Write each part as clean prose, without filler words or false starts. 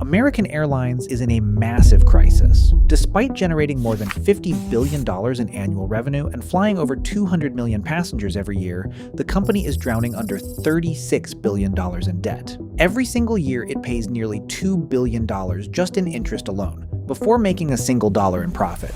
American Airlines is in a massive crisis. Despite generating more than $50 billion in annual revenue and flying over 200 million passengers every year, the company is drowning under $36 billion in debt. Every single year, it pays nearly $2 billion just in interest alone, before making a single dollar in profit.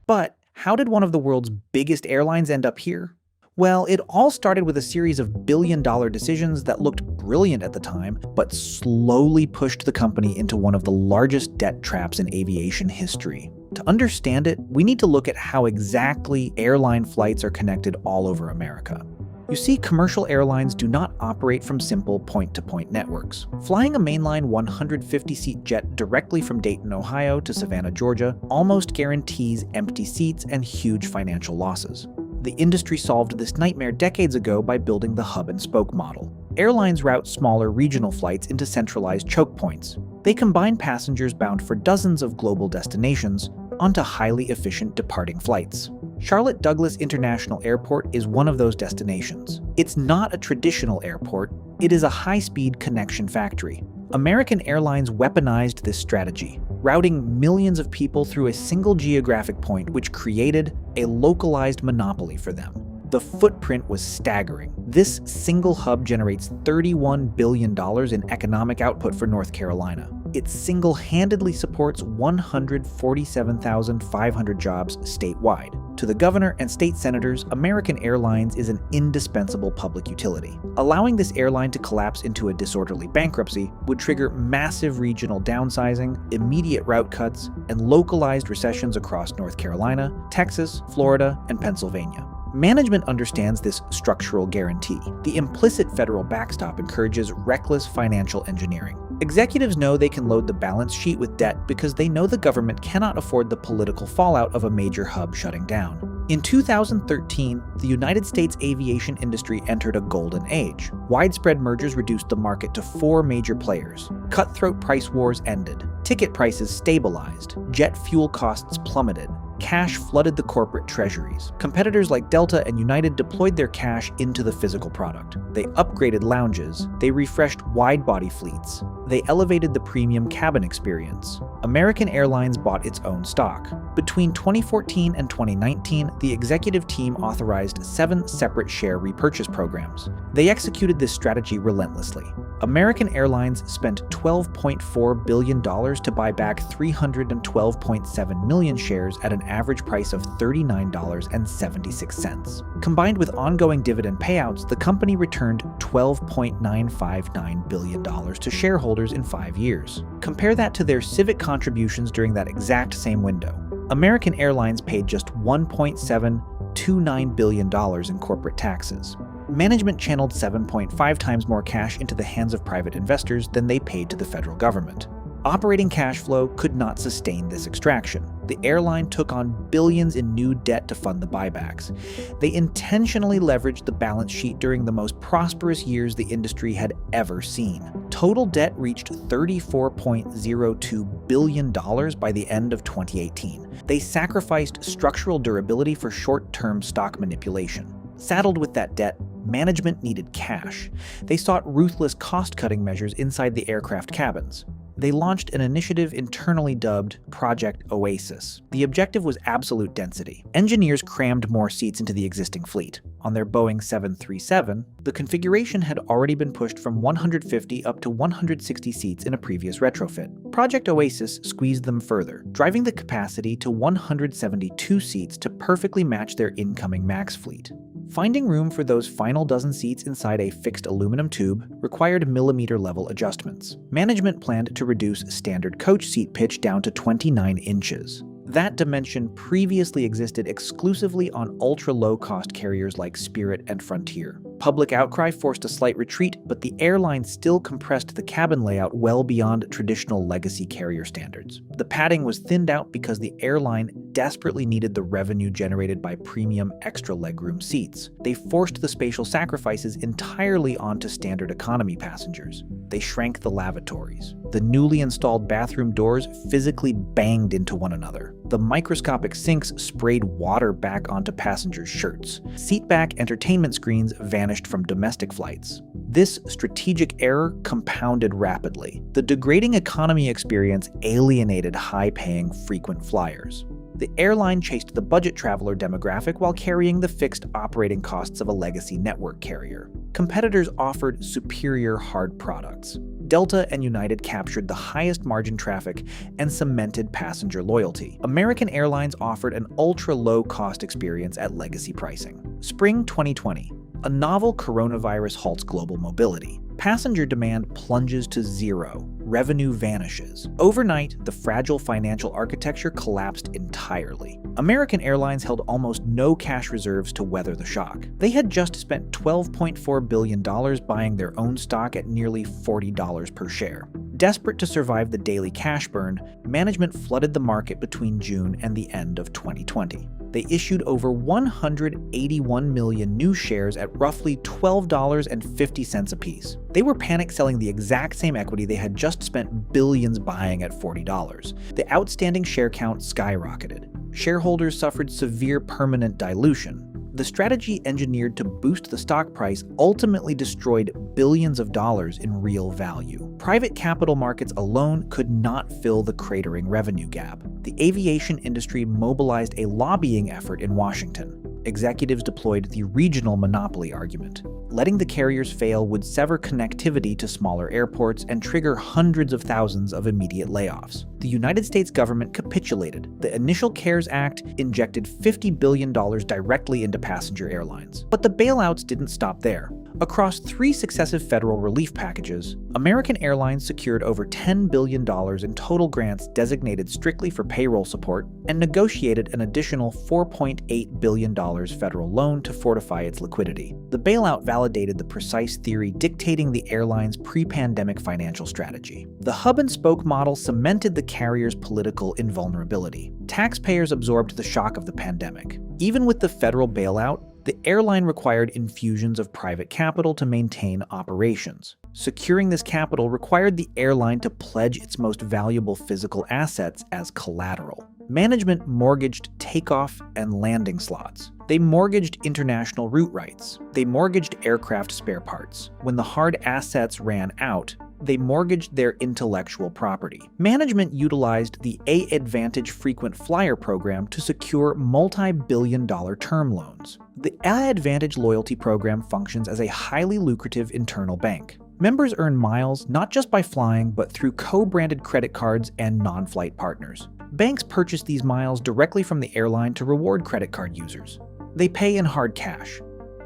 But how did one of the world's biggest airlines end up here? Well, it all started with a series of billion-dollar decisions that looked brilliant at the time, but slowly pushed the company into one of the largest debt traps in aviation history. To understand it, we need to look at how exactly airline flights are connected all over America. You see, commercial airlines do not operate from simple point-to-point networks. Flying a mainline 150-seat jet directly from Dayton, Ohio to Savannah, Georgia, almost guarantees empty seats and huge financial losses. The industry solved this nightmare decades ago by building the hub-and-spoke model. Airlines route smaller regional flights into centralized choke points. They combine passengers bound for dozens of global destinations onto highly efficient departing flights. Charlotte Douglas International Airport is one of those destinations. It's not a traditional airport, it is a high-speed connection factory. American Airlines weaponized this strategy, routing millions of people through a single geographic point, which created a localized monopoly for them. The footprint was staggering. This single hub generates $31 billion in economic output for North Carolina. It single-handedly supports 147,500 jobs statewide. To the governor and state senators, American Airlines is an indispensable public utility. Allowing this airline to collapse into a disorderly bankruptcy would trigger massive regional downsizing, immediate route cuts, and localized recessions across North Carolina, Texas, Florida, and Pennsylvania. Management understands this structural guarantee. The implicit federal backstop encourages reckless financial engineering. Executives know they can load the balance sheet with debt because they know the government cannot afford the political fallout of a major hub shutting down. In 2013, the United States aviation industry entered a golden age. Widespread mergers reduced the market to 4 major players. Cutthroat price wars ended. Ticket prices stabilized. Jet fuel costs plummeted. Cash flooded the corporate treasuries. Competitors like Delta and United deployed their cash into the physical product. They upgraded lounges. They refreshed wide-body fleets. They elevated the premium cabin experience. American Airlines bought its own stock. Between 2014 and 2019, the executive team authorized 7 separate share repurchase programs. They executed this strategy relentlessly. American Airlines spent $12.4 billion to buy back 312.7 million shares at an average price of $39.76. Combined with ongoing dividend payouts, the company returned $12.959 billion to shareholders in 5 years. Compare that to their civic contributions during that exact same window. American Airlines paid just $1.729 billion in corporate taxes. Management channeled 7.5 times more cash into the hands of private investors than they paid to the federal government. Operating cash flow could not sustain this extraction. The airline took on billions in new debt to fund the buybacks. They intentionally leveraged the balance sheet during the most prosperous years the industry had ever seen. Total debt reached $34.02 billion by the end of 2018. They sacrificed structural durability for short-term stock manipulation. Saddled with that debt, management needed cash. They sought ruthless cost-cutting measures inside the aircraft cabins. They launched an initiative internally dubbed Project Oasis. The objective was absolute density. Engineers crammed more seats into the existing fleet. On their Boeing 737, the configuration had already been pushed from 150 up to 160 seats in a previous retrofit. Project Oasis squeezed them further, driving the capacity to 172 seats to perfectly match their incoming MAX fleet. Finding room for those final dozen seats inside a fixed aluminum tube required millimeter-level adjustments. Management planned to reduce standard coach seat pitch down to 29 inches. That dimension previously existed exclusively on ultra-low-cost carriers like Spirit and Frontier. Public outcry forced a slight retreat, but the airline still compressed the cabin layout well beyond traditional legacy carrier standards. The padding was thinned out because the airline desperately needed the revenue generated by premium extra legroom seats. They forced the spatial sacrifices entirely onto standard economy passengers. They shrank the lavatories. The newly installed bathroom doors physically banged into one another. The microscopic sinks sprayed water back onto passengers' shirts. Seatback entertainment screens vanished from domestic flights. This strategic error compounded rapidly. The degrading economy experience alienated high-paying frequent flyers. The airline chased the budget traveler demographic while carrying the fixed operating costs of a legacy network carrier. Competitors offered superior hard products. Delta and United captured the highest margin traffic and cemented passenger loyalty. American Airlines offered an ultra-low-cost experience at legacy pricing. Spring 2020. A novel coronavirus halts global mobility. Passenger demand plunges to zero. Revenue vanishes. Overnight, the fragile financial architecture collapsed entirely. American Airlines held almost no cash reserves to weather the shock. They had just spent $12.4 billion buying their own stock at nearly $40 per share. Desperate to survive the daily cash burn, management flooded the market between June and the end of 2020. They issued over 181 million new shares at roughly $12.50 apiece. They were panic selling the exact same equity they had just spent billions buying at $40. The outstanding share count skyrocketed. Shareholders suffered severe permanent dilution. The strategy engineered to boost the stock price ultimately destroyed billions of dollars in real value. Private capital markets alone could not fill the cratering revenue gap. The aviation industry mobilized a lobbying effort in Washington. Executives deployed the regional monopoly argument. Letting the carriers fail would sever connectivity to smaller airports and trigger hundreds of thousands of immediate layoffs. The United States government capitulated. The initial CARES Act injected $50 billion directly into passenger airlines. But the bailouts didn't stop there. Across 3 successive federal relief packages, American Airlines secured over $10 billion in total grants designated strictly for payroll support and negotiated an additional $4.8 billion federal loan to fortify its liquidity. The bailout validated the precise theory dictating the airline's pre-pandemic financial strategy. The hub-and-spoke model cemented the carrier's political invulnerability. Taxpayers absorbed the shock of the pandemic. Even with the federal bailout, the airline required infusions of private capital to maintain operations. Securing this capital required the airline to pledge its most valuable physical assets as collateral. Management mortgaged takeoff and landing slots. They mortgaged international route rights. They mortgaged aircraft spare parts. When the hard assets ran out, they mortgaged their intellectual property. Management utilized the A-Advantage frequent flyer program to secure multi-billion-dollar term loans. The A-Advantage loyalty program functions as a highly lucrative internal bank. Members earn miles not just by flying, but through co-branded credit cards and non-flight partners. Banks purchase these miles directly from the airline to reward credit card users. They pay in hard cash.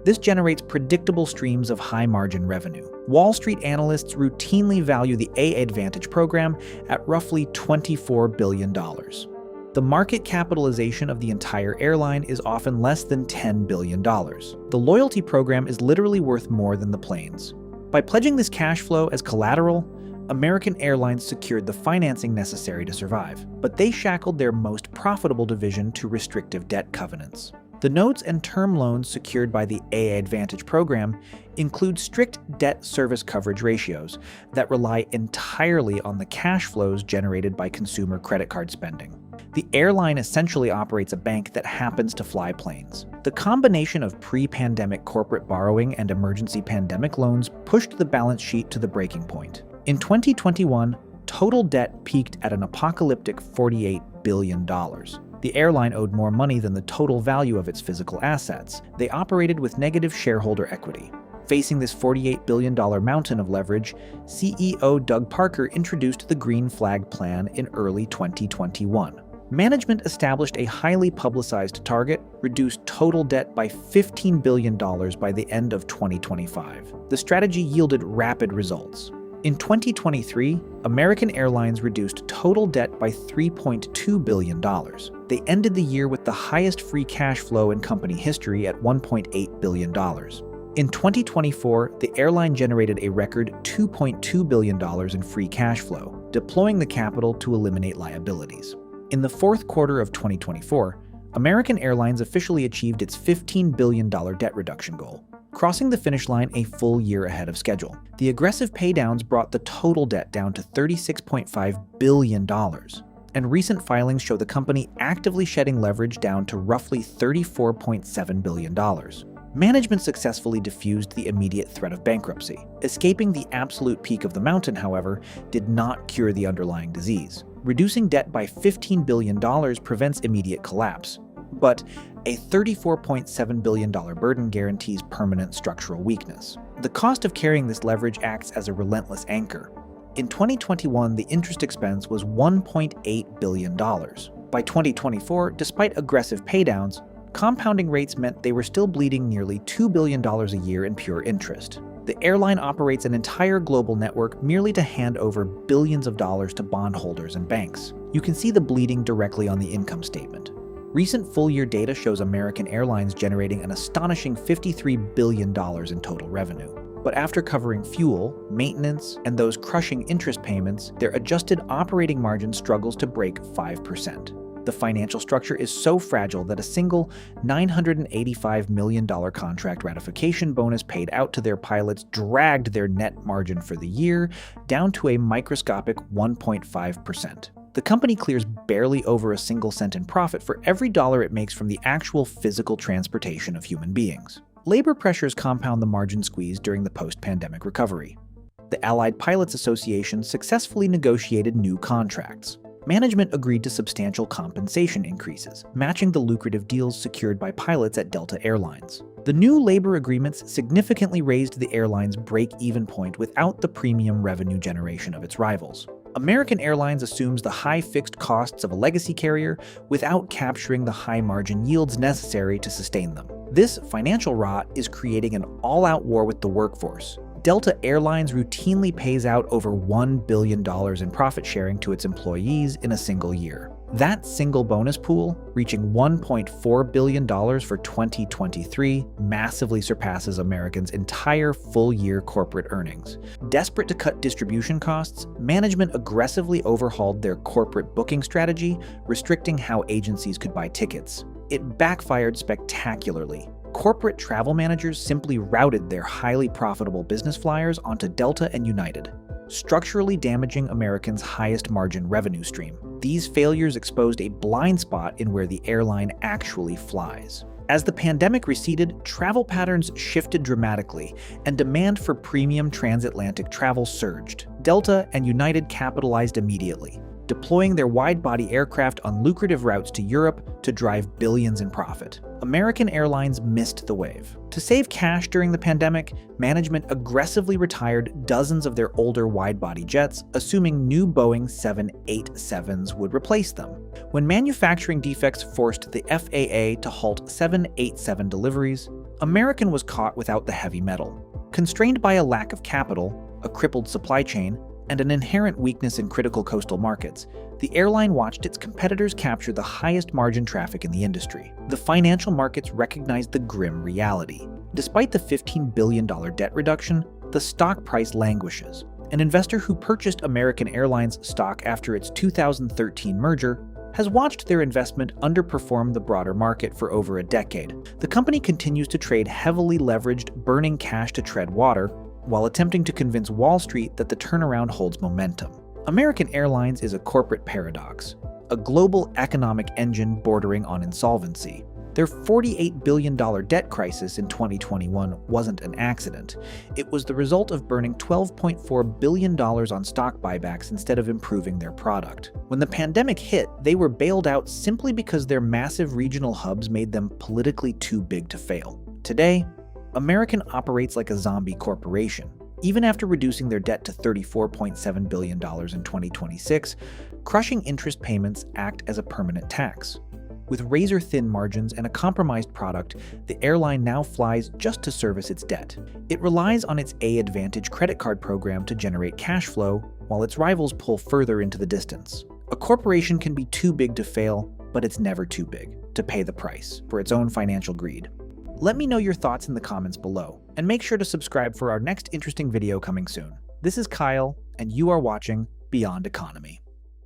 This generates predictable streams of high-margin revenue. Wall Street analysts routinely value the A-Advantage program at roughly $24 billion. The market capitalization of the entire airline is often less than $10 billion. The loyalty program is literally worth more than the planes. By pledging this cash flow as collateral, American Airlines secured the financing necessary to survive, but they shackled their most profitable division to restrictive debt covenants. The notes and term loans secured by the A-Advantage program include strict debt service coverage ratios that rely entirely on the cash flows generated by consumer credit card spending. The airline essentially operates a bank that happens to fly planes. The combination of pre-pandemic corporate borrowing and emergency pandemic loans pushed the balance sheet to the breaking point. In 2021, total debt peaked at an apocalyptic $48 billion. The airline owed more money than the total value of its physical assets. They operated with negative shareholder equity. Facing this $48 billion mountain of leverage, CEO Doug Parker introduced the Green Flag Plan in early 2021. Management established a highly publicized target, reduced total debt by $15 billion by the end of 2025. The strategy yielded rapid results. In 2023, American Airlines reduced total debt by $3.2 billion. They ended the year with the highest free cash flow in company history at $1.8 billion. In 2024, the airline generated a record $2.2 billion in free cash flow, deploying the capital to eliminate liabilities. In the fourth quarter of 2024, American Airlines officially achieved its $15 billion debt reduction goal, crossing the finish line a full year ahead of schedule. The aggressive paydowns brought the total debt down to $36.5 billion. and recent filings show the company actively shedding leverage down to roughly $34.7 billion. Management successfully diffused the immediate threat of bankruptcy. Escaping the absolute peak of the mountain, however, did not cure the underlying disease. Reducing debt by $15 billion prevents immediate collapse, but a $34.7 billion burden guarantees permanent structural weakness. The cost of carrying this leverage acts as a relentless anchor. In 2021, the interest expense was $1.8 billion. By 2024, despite aggressive paydowns, compounding rates meant they were still bleeding nearly $2 billion a year in pure interest. The airline operates an entire global network merely to hand over billions of dollars to bondholders and banks. You can see the bleeding directly on the income statement. Recent full-year data shows American Airlines generating an astonishing $53 billion in total revenue. But after covering fuel, maintenance, and those crushing interest payments, their adjusted operating margin struggles to break 5%. The financial structure is so fragile that a single $985 million contract ratification bonus paid out to their pilots dragged their net margin for the year down to a microscopic 1.5%. The company clears barely over a single cent in profit for every dollar it makes from the actual physical transportation of human beings. Labor pressures compound the margin squeeze during the post-pandemic recovery. The Allied Pilots Association successfully negotiated new contracts. Management agreed to substantial compensation increases, matching the lucrative deals secured by pilots at Delta Airlines. The new labor agreements significantly raised the airline's break-even point without the premium revenue generation of its rivals. American Airlines assumes the high fixed costs of a legacy carrier without capturing the high margin yields necessary to sustain them. This financial rot is creating an all-out war with the workforce. Delta Airlines routinely pays out over $1 billion in profit sharing to its employees in a single year. That single bonus pool, reaching $1.4 billion for 2023, massively surpasses American's entire full-year corporate earnings. Desperate to cut distribution costs, management aggressively overhauled their corporate booking strategy, restricting how agencies could buy tickets. It backfired spectacularly. Corporate travel managers simply routed their highly profitable business flyers onto Delta and United, structurally damaging Americans' highest margin revenue stream. These failures exposed a blind spot in where the airline actually flies. As the pandemic receded, travel patterns shifted dramatically, and demand for premium transatlantic travel surged. Delta and United capitalized immediately, deploying their wide-body aircraft on lucrative routes to Europe to drive billions in profit. American Airlines missed the wave. To save cash during the pandemic, management aggressively retired dozens of their older wide-body jets, assuming new Boeing 787s would replace them. When manufacturing defects forced the FAA to halt 787 deliveries, American was caught without the heavy metal. Constrained by a lack of capital, a crippled supply chain, and an inherent weakness in critical coastal markets, the airline watched its competitors capture the highest margin traffic in the industry. The financial markets recognized the grim reality. Despite the $15 billion debt reduction, the stock price languishes. An investor who purchased American Airlines stock after its 2013 merger has watched their investment underperform the broader market for over a decade. The company continues to trade heavily leveraged, burning cash to tread water, while attempting to convince Wall Street that the turnaround holds momentum. American Airlines is a corporate paradox, a global economic engine bordering on insolvency. Their $48 billion debt crisis in 2021 wasn't an accident. It was the result of burning $12.4 billion on stock buybacks instead of improving their product. When the pandemic hit, they were bailed out simply because their massive regional hubs made them politically too big to fail. Today, American operates like a zombie corporation. Even after reducing their debt to $34.7 billion in 2026, crushing interest payments act as a permanent tax. With razor-thin margins and a compromised product, the airline now flies just to service its debt. It relies on its A-Advantage credit card program to generate cash flow, while its rivals pull further into the distance. A corporation can be too big to fail, but it's never too big to pay the price for its own financial greed. Let me know your thoughts in the comments below, and make sure to subscribe for our next interesting video coming soon. This is Kyle, and you are watching Beyond Economy.